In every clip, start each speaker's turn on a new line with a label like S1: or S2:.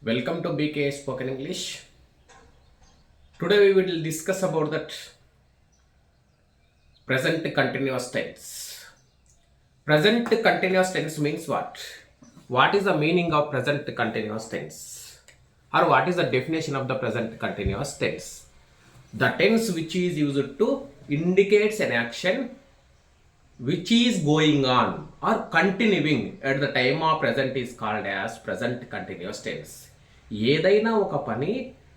S1: Welcome to BK Spoken English. Today we will discuss about that present continuous tense. Present continuous tense means what? What is the meaning of present continuous tense? Or what is the definition of the present continuous tense? The tense which is used to indicates an action which is going on or continuing at the time of present is called as present continuous tense. ఏదైనా ఒక పని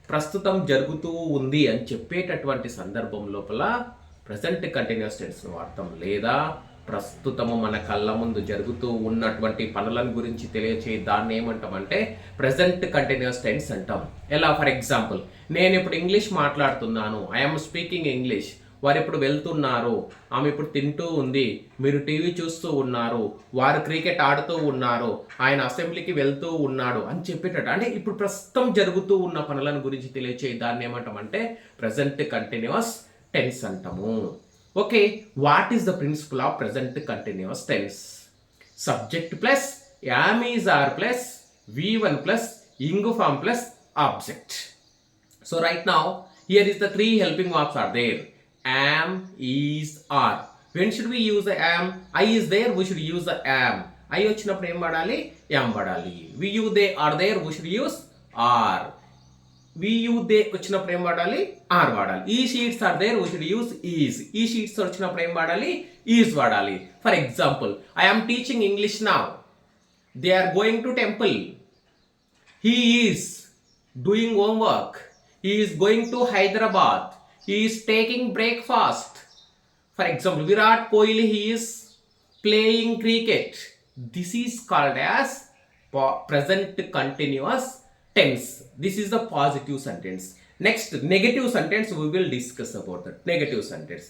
S1: ప్రస్తుతం జరుగుతూ ఉంది అని చెప్పేటటువంటి సందర్భం లోపల ప్రజెంట్ కంటిన్యూస్ టెన్స్ వాడతాం, లేదా ప్రస్తుతము మన కళ్ళ ముందు జరుగుతూ ఉన్నటువంటి పనులను గురించి తెలియచే దాన్ని ఏమంటామంటే ప్రజెంట్ కంటిన్యూస్ టెన్స్ అంటాం. ఎలా? ఫర్ ఎగ్జాంపుల్, నేను ఇప్పుడు ఇంగ్లీష్ మాట్లాడుతున్నాను, ఐఎమ్ స్పీకింగ్ ఇంగ్లీష్. వారు ఇప్పుడు వెళ్తున్నారు, ఆమె ఇప్పుడు తింటూ ఉంది, మీరు టీవీ చూస్తూ ఉన్నారు, వారు క్రికెట్ ఆడుతూ ఉన్నారు, ఆయన అసెంబ్లీకి వెళ్తూ ఉన్నాడు అని చెప్పేటట్టు, అంటే ఇప్పుడు ప్రస్తుతం జరుగుతూ ఉన్న పనులను గురించి తెలియచే దాన్ని ఏమంటామంటే ప్రజెంట్ కంటిన్యూస్ టెన్స్ అంటాము. Okay, what is the principle of present continuous tense? Subject plus am is are plus V1 plus ing form plus object. So right now here is the three helping verbs are there. Am, is, are. When should we use the am? I is there, we should use the am. I వచ్చినప్పుడు ఏం వాడాలి? am వాడాలి. We, you, they are there, we should use are. We, you, they వచ్చినప్పుడు ఏం వాడాలి? are వాడాలి. ఈ sheets are there, we should use is. ఈ sheets వచ్చినప్పుడు ఏం వాడాలి? is వాడాలి. For example, I am teaching English now. They are going to temple. He is doing homework. He is going to Hyderabad. He is taking breakfast. For example, Virat Kohli, he is playing cricket. This is called as present continuous tense. This is the positive sentence. Next, negative sentence we will discuss about that. Negative sentence.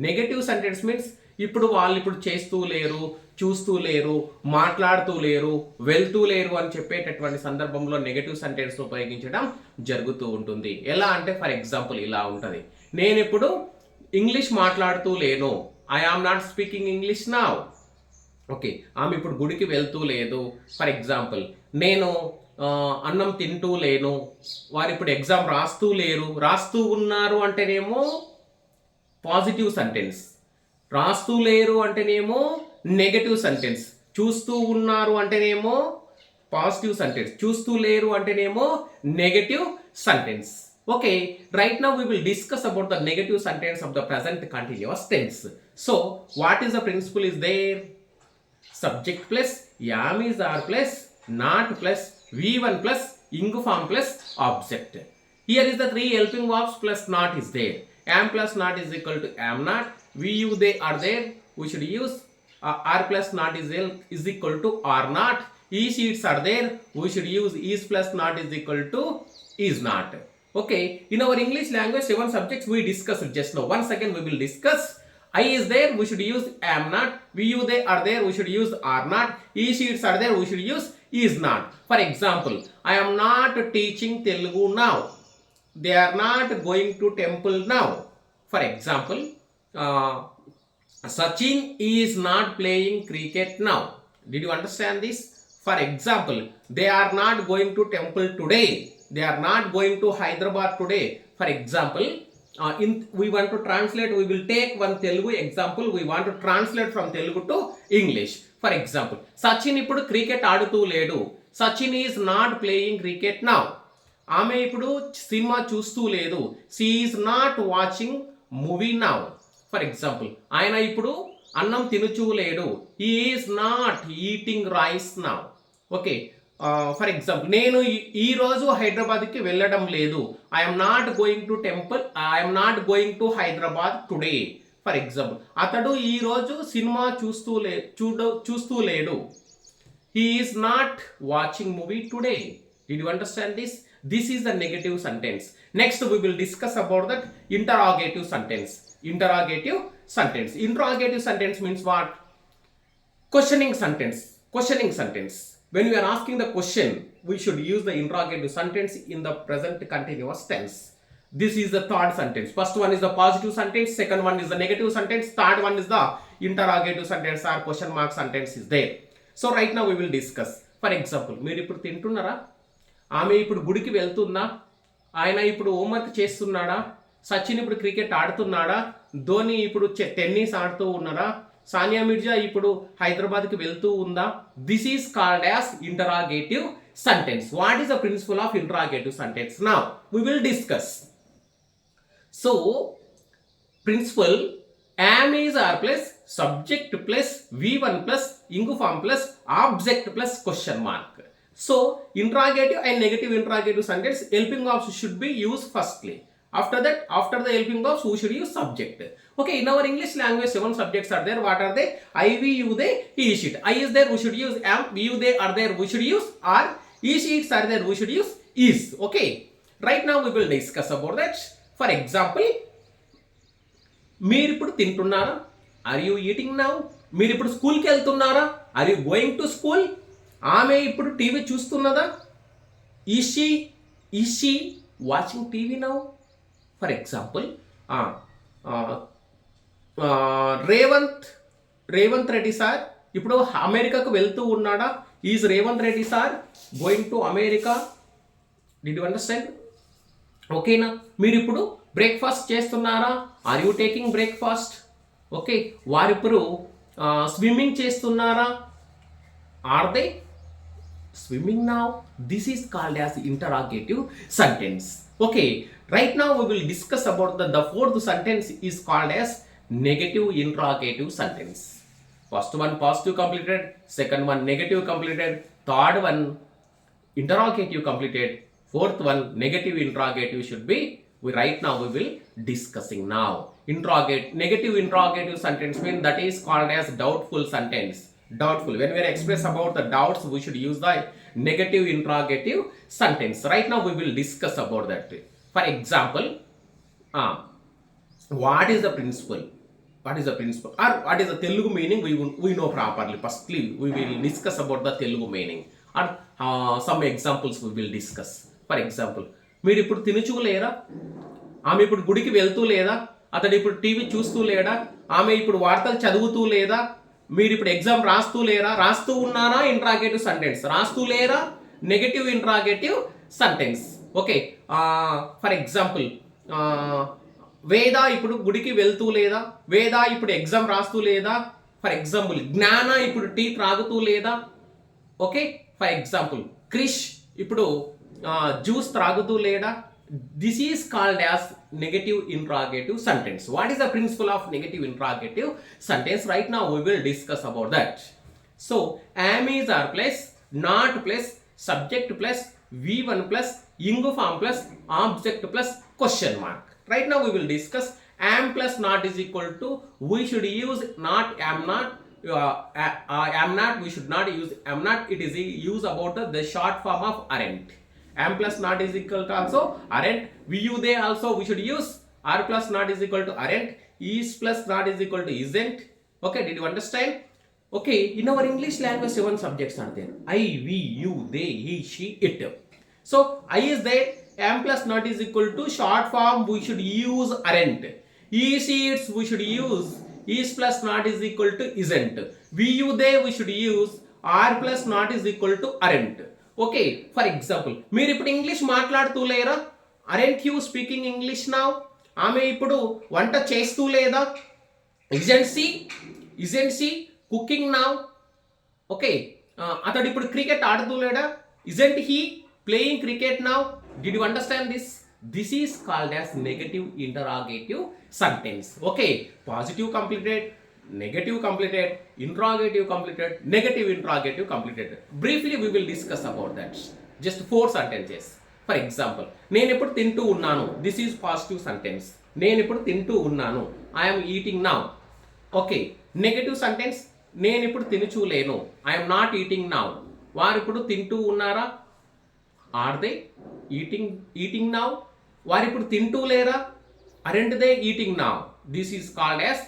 S1: Negative sentence means ఇప్పుడు వాళ్ళు ఇప్పుడు చేస్తూ లేరు, చూస్తూ లేరు, మాట్లాడుతూ లేరు, వెళ్తూ లేరు అని చెప్పేటటువంటి సందర్భంలో నెగటివ్ సెంటెన్స్ ఉపయోగించడం జరుగుతూ ఉంటుంది. ఎలా అంటే ఫర్ ఎగ్జాంపుల్ ఇలా ఉంటుంది, నేను ఇప్పుడు ఇంగ్లీష్ మాట్లాడుతూ లేను, I am not speaking English now. Okay, ఆమె ఇప్పుడు గుడికి వెళ్తూ లేదు. ఫర్ ఎగ్జాంపుల్, నేను అన్నం తింటూ లేను, వారు ఇప్పుడు ఎగ్జామ్ రాస్తూ లేరు. రాస్తూ ఉన్నారు అంటేనేమో పాజిటివ్ సెంటెన్స్, రాస్తూ లేరు అంటేనేమో నెగటివ్ సెంటెన్స్, చూస్తూ ఉన్నారు అంటేనేమో పాజిటివ్ సెంటెన్స్, చూస్తూ లేరు అంటేనేమో negative sentence. Okay, right now we will discuss about the negative sentence of the present continuous tense. So what is the principle is there? Subject plus am is are plus not plus V1 plus ing form plus object. Here is the three helping verbs plus not is there. Am plus not is equal to am not. We, you, they are there, we should use are plus not is equal to are not. Is, sheets are there, we should use is plus not is equal to is not. Okay, in our English language 7 subjects we discussed just now. Once again we will discuss. I is there, we should use am not. We, you, they are there, we should use are not. Is, sheets are there, we should use is not. For example, I am not teaching Telugu now. They are not going to temple now. For example, Sachin is not playing cricket now. Did you understand this? For example, they are not going to temple today. They are not going to Hyderabad today. For example, we want to translate, we will take one Telugu example, we want to translate from Telugu to English. For example, Sachin ఇప్పుడు cricket ఆడుతూ లేడు. Sachin is not playing cricket now. ఆమె ఇప్పుడు cinema చూస్తూ లేదు. She is not watching movie now. For example, ఆయన ఇప్పుడు అన్నం తినుచూ లేడు. He is not eating rice now. Okay, for example, నేను ఈరోజు హైదరాబాద్కి వెళ్ళడం లేదు. I'm not going to temple, I'm not going to Hyderabad today. For example, అతడు ఈరోజు సినిమా చూస్తూ లేడు. He is not watching movie today. Did you understand this? This is the negative sentence. Next we will discuss about that interrogative sentence. Interrogative sentence. Interrogative sentence means what? Questioning sentence. Questioning sentence. When we are asking the question, we should use the interrogative sentence in the present continuous tense. This is the third sentence. First one is the positive sentence, second one is the negative sentence, third one is the interrogative sentence or question mark sentence is there. So right now we will discuss. For example, మీరు ఇప్పుడు తింటున్నారా? ఆమె ఇప్పుడు గుడికి వెళ్తుందా? ఆయన ఇప్పుడు homework చేస్తున్నాడా? సచిన్ ఇప్పుడు క్రికెట్ ఆడుతున్నాడా? ధోని ఇప్పుడు టెన్నిస్ ఆడుతూ ఉన్నారా? సానియా మిర్జా ఇప్పుడు హైదరాబాద్కి వెళ్తూ ఉందా? This is called as interrogative sentence. What is the principle of interrogative sentence? Now we will discuss. So principle am is r plus subject plus v1 plus ing form plus object plus question mark. So interrogative and negative interrogative sentence helping verbs should be used firstly. After that, after the helping verbs, we should use subject. Okay, in our English language, 7 subjects are there. What are they? I, we, you, they, he, she. I is there, we should use am. We, you, they are there, we should use are. He, she, its are there, we should use is. Okay. Right now we will discuss about that. For example, మీరు ఇప్పుడు తింటున్నారా? Are you eating now? మీరు ఇప్పుడు స్కూల్కి వెళ్తున్నారా? Are you going to school? ఆమె ఇప్పుడు TV చూస్తున్నదా? Is she watching TV now? For example, Revanth Reddy sir ఇప్పుడు అమెరికాకు వెళ్తూ ఉన్నాడా? Is Revanth Reddy sir going to America? Did you understand? ఓకేనా? మీరు ఇప్పుడు బ్రేక్ఫాస్ట్ చేస్తున్నారా? Are you taking breakfast? Okay. వారిప్పుడు స్విమ్మింగ్ చేస్తున్నారా? Are they swimming now? This is called as interrogative sentence. Okay, right now we will discuss about the fourth sentence is called as negative interrogative sentence. First one positive completed, second one negative completed, third one interrogative completed, fourth one negative interrogative should be right now we will discussing now. Negative interrogative sentence means that is called as doubtful sentence. Doubtful. When we are express about the doubts, we should use the negative interrogative sentence. Right now we will discuss about that. For example, what is the principle? What is the principle? Or what is the Telugu meaning? We know properly. Firstly, we will discuss about the Telugu meaning. Or some examples we will discuss. For example, మీరు ఇప్పుడు తినుచూ లేరా? ఆమె ఇప్పుడు గుడికి వెళ్తూ లేదా? అతడు ఇప్పుడు టీవీ చూస్తూ లేడా? ఆమె ఇప్పుడు వార్తలు చదువుతూ లేదా? మీరు ఇప్పుడు ఎగ్జామ్ రాస్తూ లేరా? రాస్తూ ఉన్నారా? Interrogative sentence. రాస్తూ లేరా? Negative interrogative sentence. Okay. For example, వేద ఇప్పుడు గుడికి వెళ్తూ లేదా? వేద ఇప్పుడు ఎగ్జామ్ రాస్తూ లేదా? ఫర్ ఎగ్జాంపుల్, జ్ఞాన ఇప్పుడు టీ త్రాగుతూ లేదా? ఓకే. ఫర్ ఎగ్జాంపుల్, క్రిష్ ఇప్పుడు జ్యూస్ త్రాగుతూ లేడా? This is called as negative interrogative sentence. What is the principle of negative interrogative sentence? Right now we will discuss about that. So am is r plus not plus subject plus v1 plus ing form plus object plus question mark. Right now we will discuss am plus not is equal to, we should use not, am not. Am not, we should not use am not. It is use about the short form of aren't. Am plus not is equal to also aren't. We, you, they also we should use r plus not is equal to aren't. Is plus not is equal to isn't. Okay, did you understand? Okay, in our English language 7 subjects are there. I, we, you, they, he, she, it. So I is there. Am plus not is equal to short form we should use aren't. He, she, its we should use is plus not is equal to isn't. We, you, they we should use r plus not is equal to aren't. Okay. For example, మీరు ఇప్పుడు English మాట్లాడుతూ లేరా? Aren't you speaking English now? ఆమె ఇప్పుడు వంట చేస్తూ లేదా? Isn't she cooking now? Okay. అతడు ఇప్పుడు క్రికెట్ ఆడుతూ లేడా? Isn't he playing cricket now? Did you understand this? This is called as negative interrogative sentence. Okay, positive completed, negative completed, interrogative completed, negative interrogative completed. Briefly we will discuss about that. Just 4 sentences. For example, నేను ఇప్పుడు తింటూ ఉన్నాను. This is positive sentence. నేను ఇప్పుడు తింటూ ఉన్నాను. I am eating now. Okay. Negative sentence, నేను ఇప్పుడు తినుచూ లేను. I am not eating now. వారు ఇప్పుడు తింటూ ఉన్నారా? Are they eating now? వారు ఇప్పుడు తింటూ లేరా? Aren't they eating now? This is called as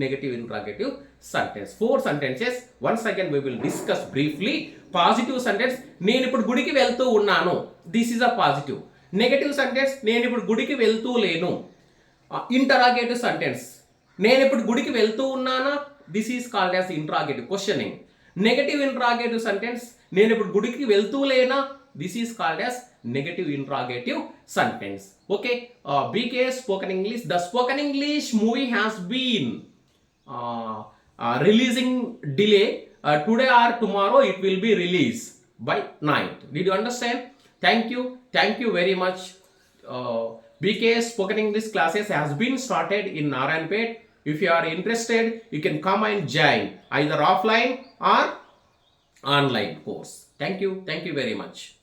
S1: negative interrogative sentence. 4 sentences. Once again we will discuss briefly. Positive sentence, నేను ఇప్పుడు గుడికి వెళ్తూ ఉన్నాను. This is a positive. Negative sentence, నేను ఇప్పుడు గుడికి వెళ్తూ లేను. Interrogative sentence, నేను ఇప్పుడు గుడికి వెళ్తూ ఉన్నానా? This is called as interrogative, questioning. Negative interrogative sentence, నేను ఇప్పుడు గుడికి వెళ్తూ లేనా? This is called as negative interrogative sentence. Okay, BK Spoken English. The Spoken English movie has been releasing delay. Today or tomorrow it will be released by night. Did you understand? Thank you. Thank you very much. BK Spoken English classes has been started in Narayanpet. If you are interested, you can come and join either offline or online course. Thank you. Thank you very much.